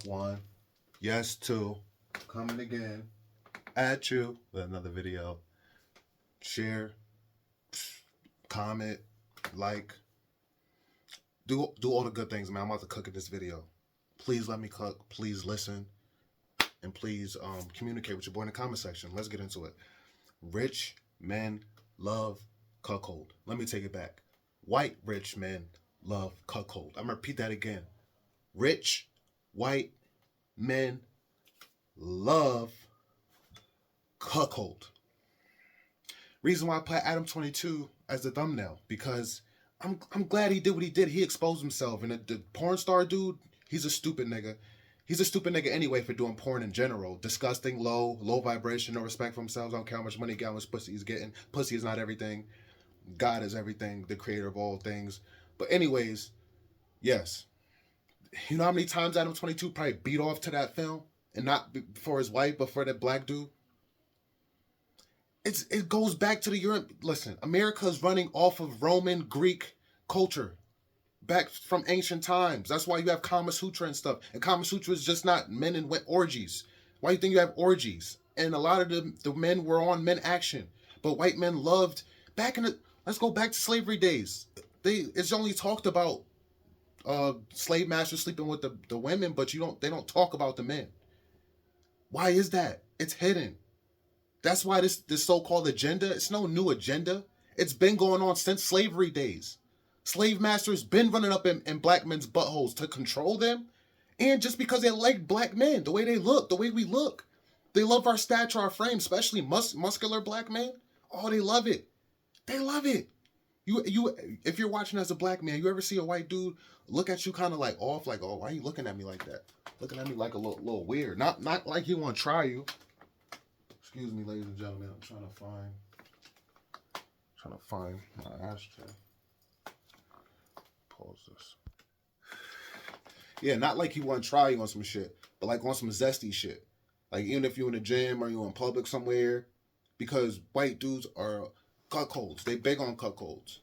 One, yes, two, coming again at you with another video. Share, comment, like, do all the good things, man. I'm about to cook in this video. Please let me cook. Please listen, and please communicate with your boy in the comment section. Let's get into it. Rich men love cuckold. Let me take it back. White rich men love cuckold. I'm gonna repeat that again. Rich white men love cuckold. Reason why I put Adam 22 as the thumbnail, because I'm glad he did what he did. He exposed himself, and the porn star dude, he's a stupid nigga. He's a stupid nigga anyway for doing porn in general. Disgusting, low vibration, no respect for himself. I don't care how much money he got, how much pussy he's getting. Pussy is not everything. God is everything, the creator of all things. But anyways, yes. You know how many times Adam 22 probably beat off to that film? And not for his wife, but for that black dude? It goes back to the Europe. Listen, America is running off of Roman, Greek culture. Back from ancient times. That's why you have Kama Sutra and stuff. And Kama Sutra is just not men and orgies. Why do you think you have orgies? And a lot of the men were on men action. But white men loved, back in the, let's go back to slavery days. It's only talked about slave masters sleeping with the women, but they don't talk about the men. Why is that? It's hidden. That's why this so-called agenda, it's no new agenda. It's been going on since slavery days. Slave masters been running up in black men's buttholes to control them. And just because they like black men, the way they look, the way we look. They love our stature, our frame, especially muscular black men. Oh, they love it. They love it. If you're watching as a black man, you ever see a white dude look at you kind of like off, like, oh, why are you looking at me like that? Looking at me like a little weird. Not like he want to try you. Excuse me, ladies and gentlemen. I'm trying to find my ashtray. Pause this. Yeah, not like you want to try you on some shit, but like on some zesty shit. Like even if you're in the gym or you're in public somewhere, because white dudes are cuckolds. They big on cuckolds.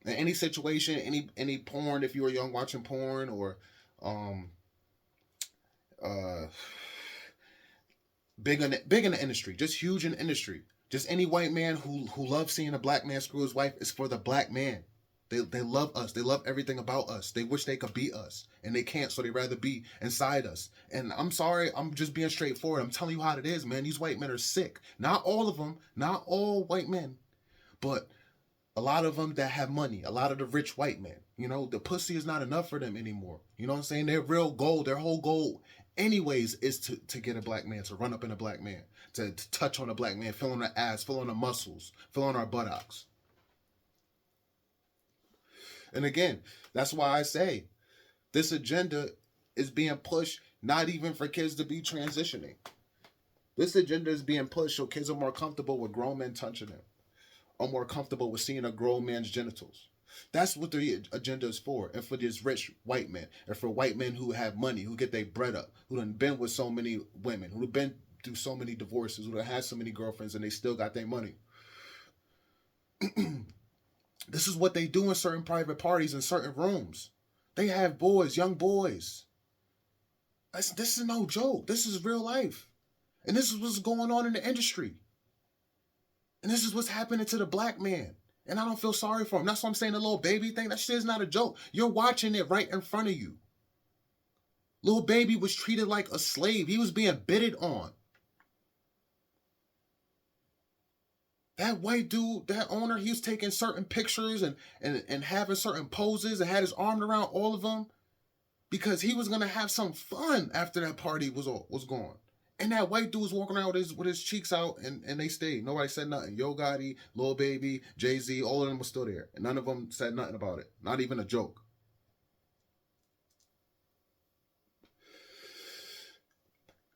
In any situation, any porn, if you were young watching porn or big in the industry, just huge in the industry. Just any white man who loves seeing a black man screw his wife is for the black man. They love us. They love everything about us. They wish they could be us, and they can't, so they rather be inside us. And I'm sorry, I'm just being straightforward. I'm telling you how it is, man. These white men are sick. Not all of them, not all white men, but a lot of them that have money, a lot of the rich white men. You know, the pussy is not enough for them anymore. You know what I'm saying? Their real goal, their whole goal, anyways, is to get a black man, to run up in a black man, to touch on a black man, feel on the ass, feel on the muscles, feel on our buttocks. And again, that's why I say this agenda is being pushed not even for kids to be transitioning. This agenda is being pushed so kids are more comfortable with grown men touching them, are more comfortable with seeing a grown man's genitals. That's what the agenda is for. And for these rich white men, and for white men who have money, who get their bread up, who done been with so many women, who have been through so many divorces, who have had so many girlfriends, and they still got their money. This is what they do in certain private parties in certain rooms. They have boys, young boys. This is no joke. This is real life. And this is what's going on in the industry. And this is what's happening to the black man. And I don't feel sorry for him. That's what I'm saying, the little baby thing. That shit is not a joke. You're watching it right in front of you. Little baby was treated like a slave. He was being bidded on. That white dude, that owner, he was taking certain pictures and having certain poses and had his arm around all of them because he was going to have some fun after that party was gone. And that white dude was walking around with his cheeks out and they stayed. Nobody said nothing. Yo Gotti, Lil Baby, Jay-Z, all of them were still there. And none of them said nothing about it. Not even a joke.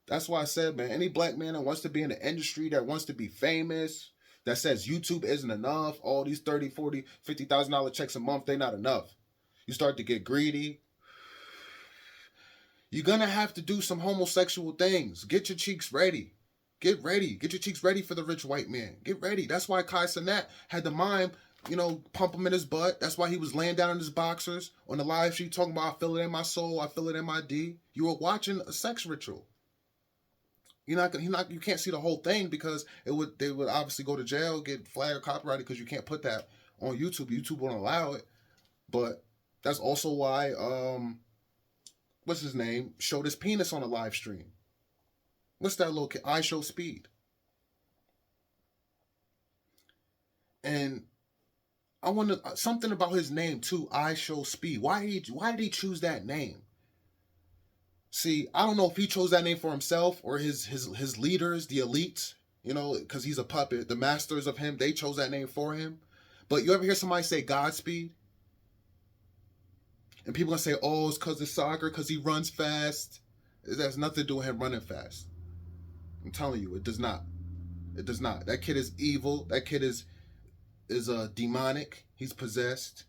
That's why I said, man, any black man that wants to be in the industry, that wants to be famous, that says YouTube isn't enough, all these $30, $40, $50,000 checks a month, they're not enough. You start to get greedy. You're going to have to do some homosexual things. Get your cheeks ready. Get ready. Get your cheeks ready for the rich white man. Get ready. That's why Kai Cenat had the mime pump him in his butt. That's why he was laying down in his boxers on the live stream talking about, I feel it in my soul, I feel it in my D. You were watching a sex ritual. You can't see the whole thing because they would obviously go to jail, get flagged or copyrighted because you can't put that on YouTube. YouTube won't allow it. But that's also why what's his name showed his penis on a live stream. What's that little kid? I Show Speed. And I wonder something about his name too. I Show Speed. Why did he choose that name? See, I don't know if he chose that name for himself or his leaders, the elites, because he's a puppet. The masters of him, they chose that name for him. But you ever hear somebody say Godspeed? And people gonna say, oh, it's because of soccer, because he runs fast. It has nothing to do with him running fast. I'm telling you, it does not. It does not. That kid is evil. That kid is demonic. He's possessed.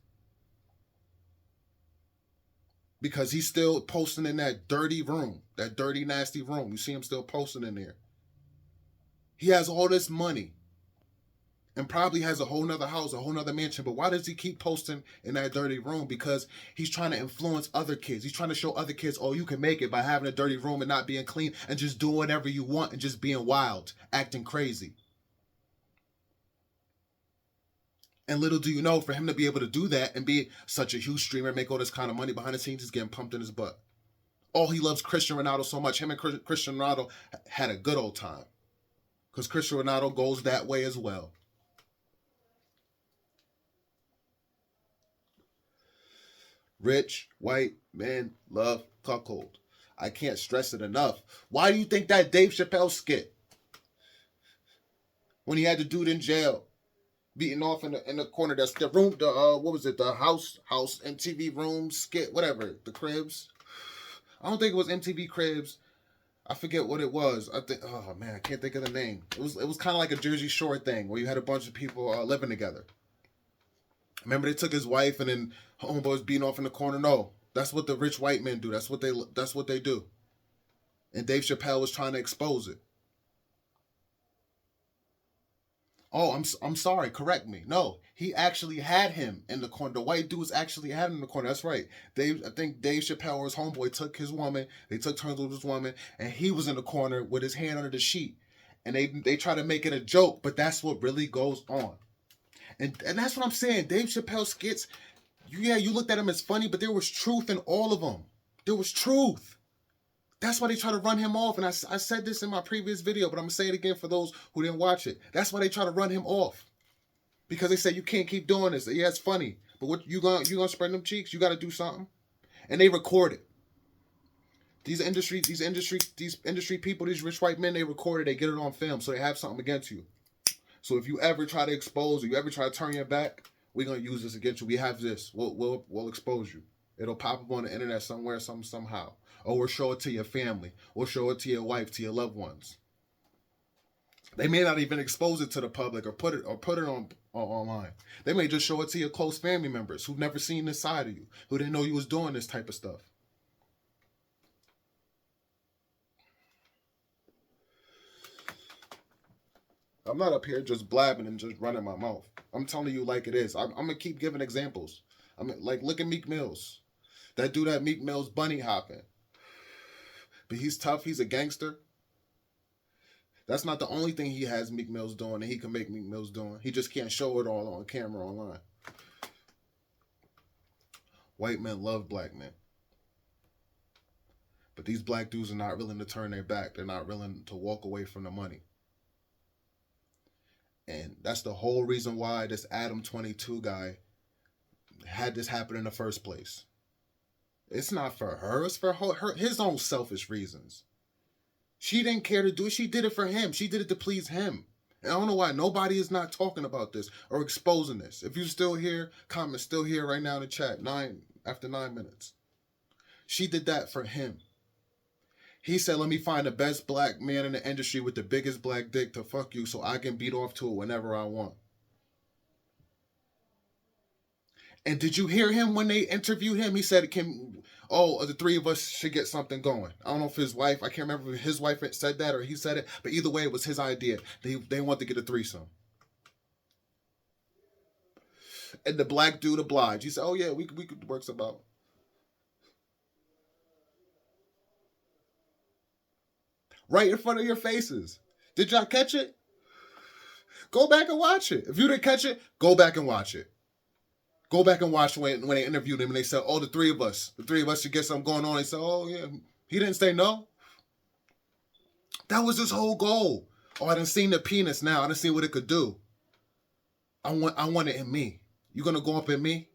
Because he's still posting in that dirty room, that dirty, nasty room. You see him still posting in there. He has all this money and probably has a whole nother house, a whole nother mansion. But why does he keep posting in that dirty room? Because he's trying to influence other kids. He's trying to show other kids, oh, you can make it by having a dirty room and not being clean and just doing whatever you want and just being wild, acting crazy. And little do you know, for him to be able to do that and be such a huge streamer, make all this kind of money behind the scenes, he's getting pumped in his butt. Oh, he loves Cristiano Ronaldo so much. Him and Cristiano Ronaldo had a good old time. Because Cristiano Ronaldo goes that way as well. Rich, white men love cuckold. I can't stress it enough. Why do you think that Dave Chappelle skit, when he had the dude in jail, beating off in the corner, that's the room, what was it, the house MTV room skit, whatever, the Cribs. I don't think it was MTV Cribs. I forget what it was. I think, oh man, I can't think of the name. It was kind of like a Jersey Shore thing where you had a bunch of people living together. Remember they took his wife and then homeboys beating off in the corner? No, that's what the rich white men do. That's what they do. And Dave Chappelle was trying to expose it. Oh, I'm sorry. Correct me. No, he actually had him in the corner. The white dudes actually had him in the corner. That's right. I think Dave Chappelle or his homeboy took his woman. They took turns with his woman, and he was in the corner with his hand under the sheet. And they try to make it a joke, but that's what really goes on. And that's what I'm saying. Dave Chappelle skits, you looked at him as funny, but there was truth in all of them. There was truth. That's why they try to run him off. And I said this in my previous video, but I'm going to say it again for those who didn't watch it. That's why they try to run him off. Because they say, you can't keep doing this. Yeah, it's funny. But what you gonna spread them cheeks? You got to do something. And they record it. These industry people, these rich white men, they record it. They get it on film. So they have something against you. So if you ever try to expose or you ever try to turn your back, we're going to use this against you. We have this. We'll expose you. It'll pop up on the internet somewhere, somehow. Or we'll show it to your family. We'll show it to your wife, to your loved ones. They may not even expose it to the public or put it on online. They may just show it to your close family members who've never seen this side of you, who didn't know you was doing this type of stuff. I'm not up here just blabbing and just running my mouth. I'm telling you like it is. I'm going to keep giving examples. Look at Meek Mills. That dude at Meek Mills bunny hopping. But he's tough. He's a gangster. That's not the only thing he has Meek Mills doing and he can make Meek Mills doing. He just can't show it all on camera online. White men love black men. But these black dudes are not willing to turn their back. They're not willing to walk away from the money. And that's the whole reason why this Adam 22 guy had this happen in the first place. It's not for her. It's for his own selfish reasons. She didn't care to do it. She did it for him. She did it to please him. And I don't know why nobody is not talking about this or exposing this. If you're still here, comment still here right now in the chat. After 9 minutes. She did that for him. He said, let me find the best black man in the industry with the biggest black dick to fuck you so I can beat off to it whenever I want. And did you hear him when they interviewed him? He said, the three of us should get something going. I don't know if his wife, I can't remember if his wife said that or he said it, but either way, it was his idea. They want to get a threesome. And the black dude obliged. He said, "Oh yeah, we could work some out." Right in front of your faces. Did y'all catch it? Go back and watch it. If you didn't catch it, go back and watch it. Go back and watch when they interviewed him and they said, "Oh, the three of us should get something going on." He said, "Oh yeah." He didn't say no. That was his whole goal. Oh, I done seen the penis now. I done seen what it could do. I want it in me. You gonna go up in me?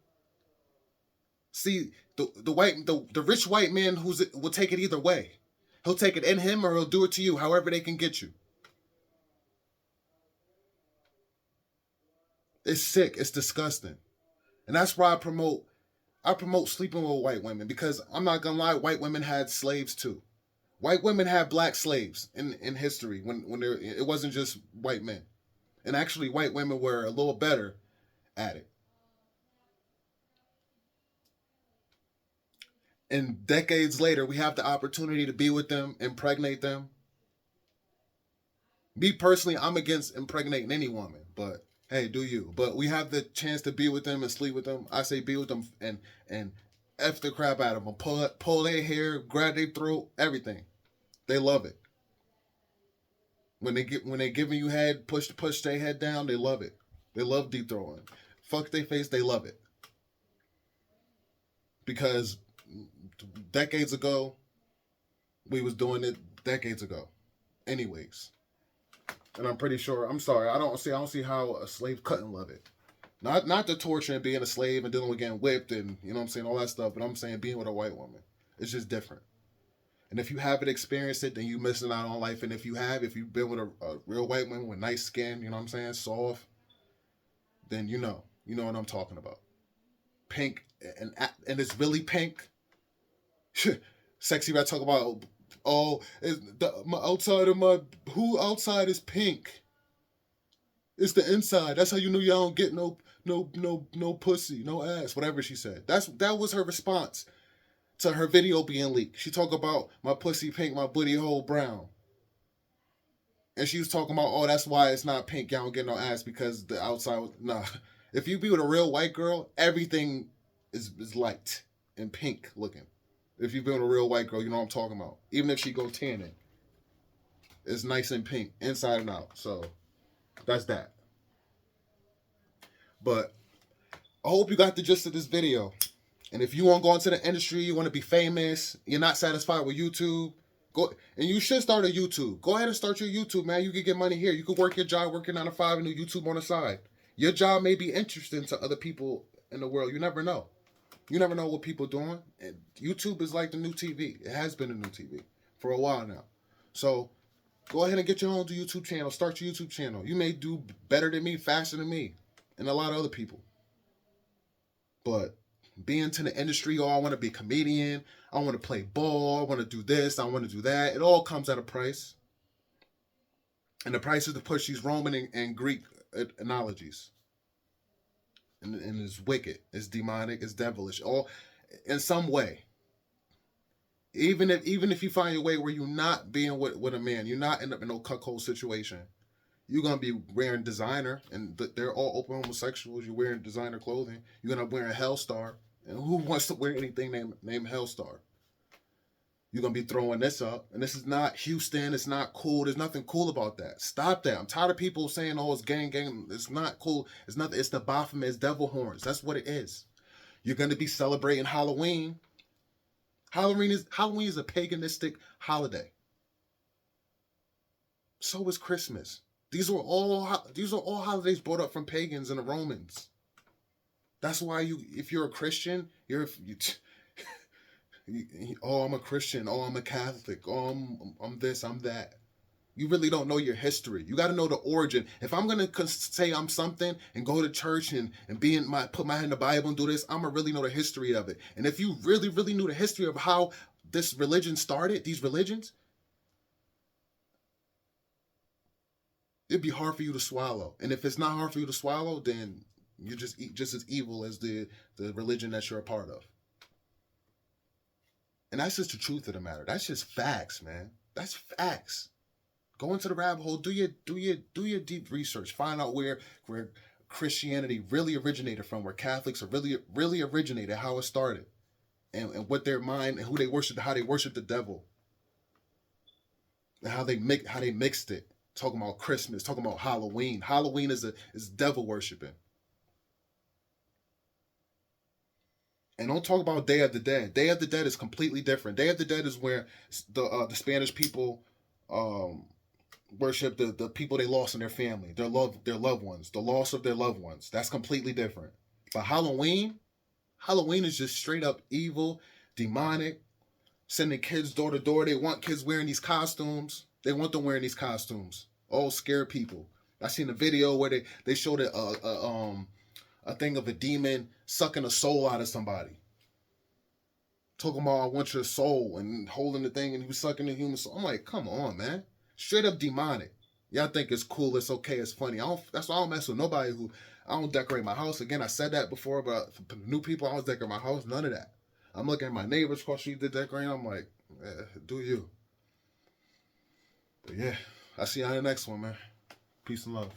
See, the rich white man will take it either way. He'll take it in him or he'll do it to you, however they can get you. It's sick. It's disgusting. And that's why I promote sleeping with white women, because I'm not gonna lie, white women had slaves too. White women had black slaves in history when it wasn't just white men. And actually white women were a little better at it. And decades later, we have the opportunity to be with them, impregnate them. Me personally, I'm against impregnating any woman, but hey, do you? But we have the chance to be with them and sleep with them. I say be with them and f the crap out of them. Pull their hair, grab their throat, everything. They love it. When they giving you head, push their head down, they love it. They love deep throwing. Fuck their face, they love it. Because decades ago, we was doing it decades ago. Anyways. And I'm pretty sure, I'm sorry, I don't see how a slave couldn't love it. Not the torture and being a slave and dealing with getting whipped and, you know what I'm saying, all that stuff, but I'm saying being with a white woman. It's just different. And if you haven't experienced it, then you're missing out on life. And if you've been with a real white woman with nice skin, you know what I'm saying, soft, then you know what I'm talking about. Pink, and it's really pink. Sexy I talk about, oh, who outside is pink? It's the inside. That's how you know y'all don't get no pussy, no ass, whatever she said. That was her response to her video being leaked. She talked about my pussy pink, my booty hole brown. And she was talking about, oh, that's why it's not pink. Y'all don't get no ass because the outside was, nah. If you be with a real white girl, everything is light and pink looking. If you've been with a real white girl, you know what I'm talking about. Even if she go tanning, it's nice and pink inside and out. So that's that. But I hope you got the gist of this video. And if you want to go into the industry, you want to be famous, you're not satisfied with YouTube, go, and you should start a YouTube. Go ahead and start your YouTube, man. You can get money here. You can work your job, working 9 to 5, and do YouTube on the side. Your job may be interesting to other people in the world. You never know. You never know what people are doing. And YouTube is like the new TV. It has been the new TV for a while now. So go ahead and get your own YouTube channel. Start your YouTube channel. You may do better than me, faster than me, and a lot of other people. But being to the industry, oh, I want to be a comedian, I want to play ball, I want to do this, I want to do that. It all comes at a price. And the price is to push these Roman and Greek analogies. And it's wicked, it's demonic, it's devilish, all in some way. Even if you find your way where you're not being with a man, you're not end up in no cuckold situation. You're going to be wearing designer, and they're all open homosexuals. You're wearing designer clothing. You're going to be wearing Hellstar. And who wants to wear anything named Hellstar? You're going to be throwing this up. And this is not Houston. It's not cool. There's nothing cool about that. Stop that. I'm tired of people saying, oh, it's gang. It's not cool. It's nothing. It's the Baphomet. It's devil horns. That's what it is. You're going to be celebrating Halloween. Halloween is a paganistic holiday. So is Christmas. These are all holidays brought up from pagans and the Romans. That's why if you're a Christian, oh, I'm a Christian. Oh, I'm a Catholic. Oh, I'm this, I'm that. You really don't know your history. You got to know the origin. If I'm gonna say I'm something and go to church and put my hand in the Bible and do this, I'm gonna really know the history of it. And if you really, really knew the history of how this religion started, these religions, it'd be hard for you to swallow. And if it's not hard for you to swallow, then you're just as evil as the religion that you're a part of. And that's just the truth of the matter. That's just facts, man. That's facts. Go into the rabbit hole. Do your deep research. Find out where Christianity really originated from, where Catholics are really originated, how it started, and what their mind and who they worship, how they worship the devil, and how they mixed it. Talking about Christmas, talking about Halloween. Halloween is devil worshiping. And don't talk about Day of the Dead. Day of the Dead is completely different. Day of the Dead is where the Spanish people um, worship the people they lost in their family, their loved ones, the loss of their loved ones. That's completely different. But Halloween is just straight up evil, demonic, sending kids door to door. They want kids wearing these costumes. They want them wearing these costumes. All scare people. I seen a video where they showed a thing of a demon sucking a soul out of somebody. Talking about, I want your soul, and holding the thing, and he was sucking the human soul. I'm like, come on, man. Straight up demonic. Y'all think it's cool, it's okay, it's funny. That's why I don't mess with nobody who, I don't decorate my house. Again, I said that before, but for new people, I don't decorate my house. None of that. I'm looking at my neighbors across the street that decorate. I'm like, do you? But yeah, I'll see you on the next one, man. Peace and love.